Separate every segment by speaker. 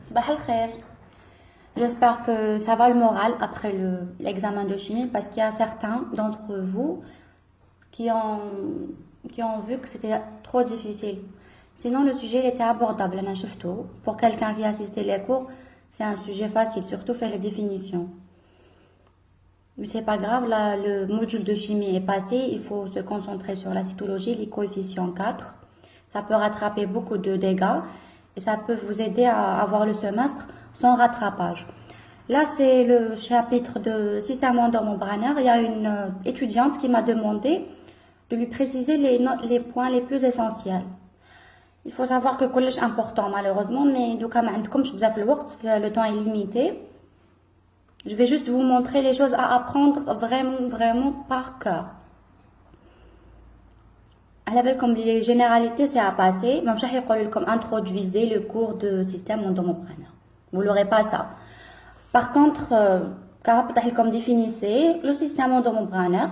Speaker 1: صباح الخير. J'espère que ça va le moral après l'examen de chimie parce qu'il y a certains d'entre vous qui ont vu que c'était trop difficile. Sinon, le sujet il était abordable. Pour quelqu'un qui a assisté les cours, c'est un sujet facile, surtout faire les définitions. Mais c'est pas grave, là, le module de chimie est passé. Il faut se concentrer sur la cytologie, les coefficients 4. Ça peut rattraper beaucoup de dégâts et ça peut vous aider à avoir le semestre sans rattrapage. Là, c'est le chapitre de système endomembranaire. Il y a une étudiante qui m'a demandé de lui préciser les points les plus essentiels. Il faut savoir que c'est important malheureusement, mais comme le temps est limité, je vais juste vous montrer les choses à apprendre vraiment par cœur. Comme les généralités, c'est à passer. Même si comme introduisez le cours de système endomembranaire. Vous l'aurez pas ça. Par contre, comme définissez le système endomembranaire,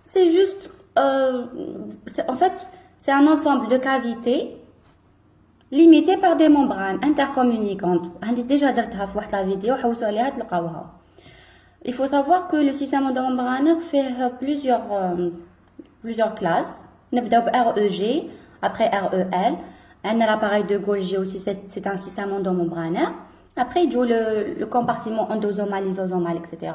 Speaker 1: c'est juste, en fait, c'est un ensemble de cavités limitées par des membranes intercommunicantes. Déjà la vidéo, il faut savoir que le système endomembranaire fait plusieurs classes. نبداو REG, après REL. L'appareil de Golgi aussi, c'est un système endomembranaire. Après, il y a le compartiment endosomal, lysosomal, etc.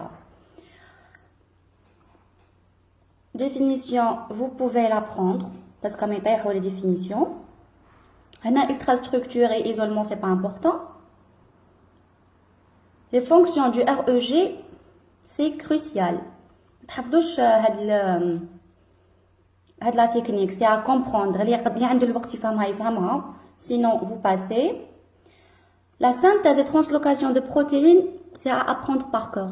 Speaker 1: Définition, vous pouvez l'apprendre parce que il y a les définitions. Ultrastructure et isolement, c'est pas important. Les fonctions du REG, c'est crucial. La technique, c'est à comprendre. Sinon, vous passez. La synthèse et translocation de protéines, c'est à apprendre par cœur.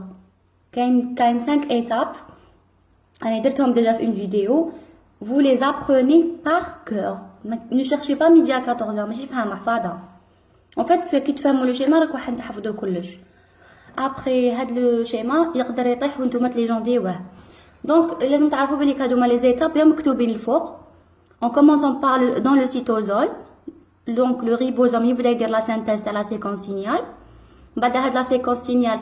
Speaker 1: Il y a 5 étapes. On a déjà fait une vidéo. Vous les apprenez par cœur. Ne cherchez pas midi à 14h. Mais en fait, ce qui te fait le schéma, c'est après le schéma, il y a des gens qui donc, les étapes, en commençant par dans le cytosol. Donc, le ribosome, il va faire la synthèse de la séquence signal. La séquence signal,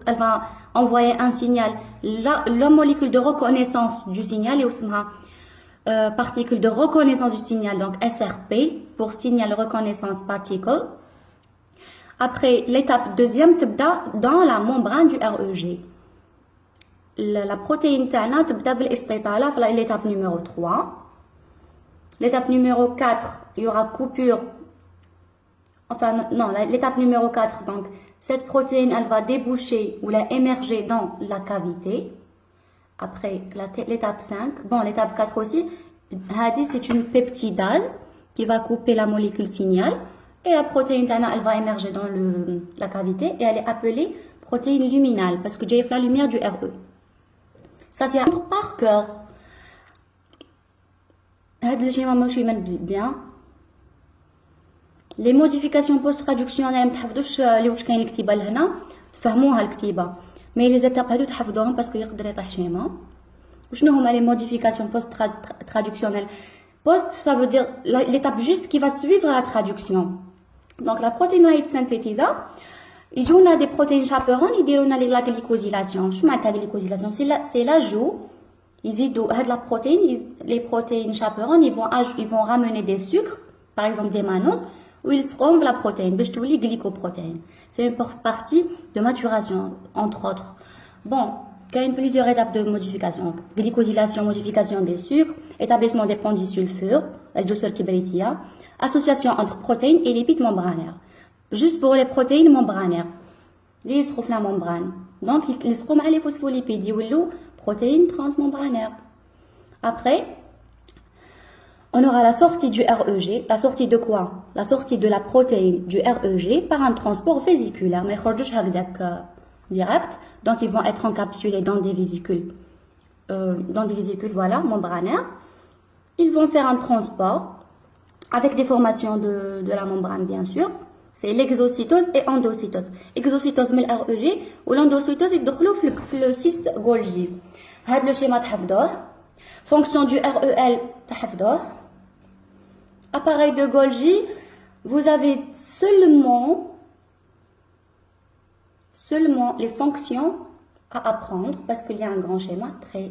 Speaker 1: elle va envoyer un signal. La molécule de reconnaissance du signal est aussi particule de reconnaissance du signal, donc SRP, pour signal reconnaissance particle. Après, l'étape deuxième, dans la membrane du REG. La protéine تاعنا تبدا بالاستطالة في l'étape numéro 3. L'étape numéro 4, il y aura coupure. Enfin non, l'étape numéro 4, donc cette protéine elle va déboucher ou émerger dans la cavité. Après l'étape 5, bon l'étape 4 aussi, c'est une peptidase qui va couper la molécule signal et la protéine elle va émerger dans la cavité et elle est appelée protéine luminale parce que j'ai fait la lumière du RE. Ça c'est par cœur. هذا الشيء ماشي يبان bien. Les modifications post-traduction انا ما تحفظوش اللي واش كاين الكتيبه لهنا تفهموها الكتيبه مي لي زيتاب هادو تحفظوهم باسكو يقدر يطيح شيما. وشنو هما les modifications post-traductionnelles? Post, ça veut dire l'étape juste qui va suivre la traduction. Donc la protéine va être synthétisée. Il y a des protéines chaperones, ils diront la glycosylation. Je m'attends à la glycosylation, c'est l'ajout. La protéine, les protéines chaperones, ils vont ramener des sucres, par exemple des mannoses, où ils seront la protéine, les glycoprotéines. C'est une partie de maturation, entre autres. Bon, il y a plusieurs étapes de modification. Glycosylation, modification des sucres, établissement des ponts disulfures, association entre protéines et lipides membranaires. Juste pour les protéines membranaires. Ils se trouvent la membrane. Donc, ils se trouvent les phospholipides. Ils ont protéines transmembranaires. Après, on aura la sortie du REG. La sortie de quoi? La sortie de la protéine du REG par un transport vésiculaire. Mais direct. Donc, ils vont être encapsulés dans des vésicules. Voilà, membranaires. Ils vont faire un transport avec des formations de la membrane, bien sûr. C'est l'exocytose et endocytose. Exocytose من REG ou l'endocytose يدخلوا في le 6 Golgi. هذا le schéma تحفظوه. Fonction du REL تحفظوه. Appareil de Golgi, vous avez seulement seulement les fonctions à apprendre parce qu'il y a un grand schéma très